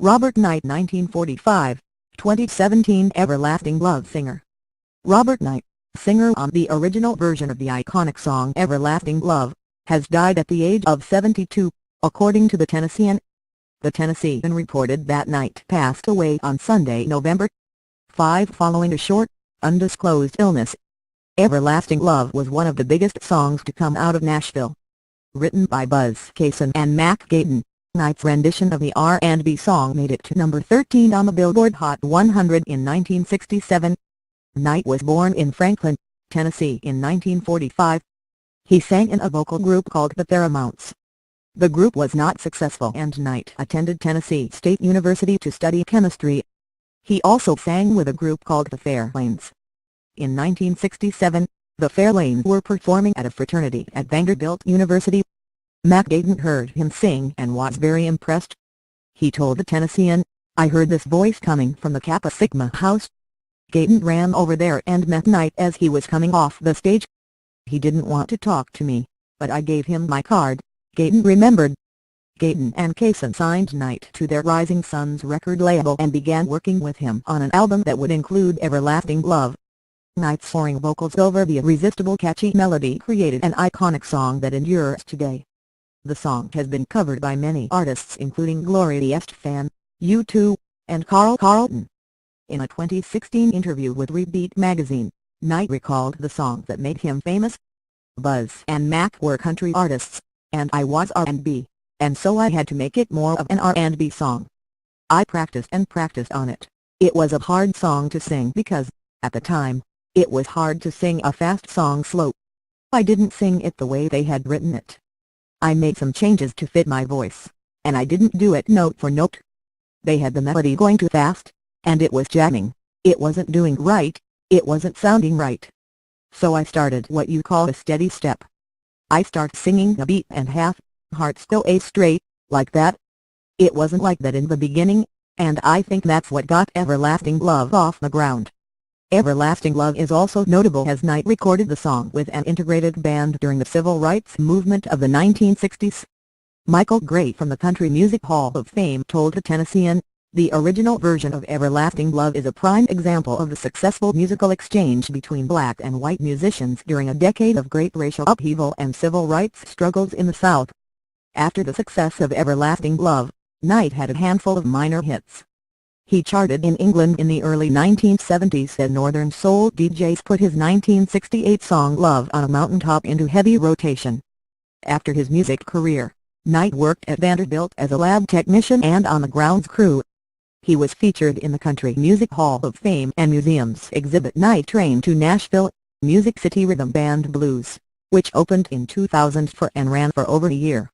Robert Knight 1945, 2017 Everlasting Love singer. Robert Knight, singer on the original version of the iconic song Everlasting Love, has died at the age of 72, according to the Tennessean. The Tennessean reported that Knight passed away on Sunday, November 5 following a short, undisclosed illness. Everlasting Love was one of the biggest songs to come out of Nashville. Written by Buzz Cason and Mac Gayton, Knight's rendition of the R&B song made it to number 13 on the Billboard Hot 100 in 1967. Knight was born in Franklin, Tennessee in 1945. He sang in a vocal group called the Theramounts. The group was not successful and Knight attended Tennessee State University to study chemistry. He also sang with a group called the Fairlanes. In 1967, the Fairlanes were performing at a fraternity at Vanderbilt University. Mac Gayton heard him sing and was very impressed. He told the Tennessean, "I heard this voice coming from the Kappa Sigma house." Gayton ran over there and met Knight as he was coming off the stage. "He didn't want to talk to me, but I gave him my card," Gayton remembered. Gayton and Cason signed Knight to their Rising Suns record label and began working with him on an album that would include Everlasting Love. Knight's soaring vocals over the irresistible catchy melody created an iconic song that endures today. The song has been covered by many artists including Gloria Estefan, U2, and Carl Carlton. In a 2016 interview with Rebeat magazine, Knight recalled the songs that made him famous. "Buzz and Mac were country artists, and I was R&B, and so I had to make it more of an R&B song. I practiced and practiced on it. It was a hard song to sing because, at the time, it was hard to sing a fast song slow. I didn't sing it the way they had written it. I made some changes to fit my voice, and I didn't do it note for note. They had the melody going too fast, and it was jamming, it wasn't doing right, it wasn't sounding right. So I started what you call a steady step. I start singing a beat and half, heart still A straight, like that. It wasn't like that in the beginning, and I think that's what got Everlasting Love off the ground." Everlasting Love is also notable as Knight recorded the song with an integrated band during the civil rights movement of the 1960s. Michael Gray from the Country Music Hall of Fame told the Tennessean, "The original version of Everlasting Love is a prime example of the successful musical exchange between black and white musicians during a decade of great racial upheaval and civil rights struggles in the South." After the success of Everlasting Love, Knight had a handful of minor hits. He charted in England in the early 1970s as Northern Soul DJs put his 1968 song Love on a Mountaintop into heavy rotation. After his music career, Knight worked at Vanderbilt as a lab technician and on the grounds crew. He was featured in the Country Music Hall of Fame and Museum's exhibit Night Train to Nashville, Music City Rhythm Band Blues, which opened in 2004 and ran for over a year.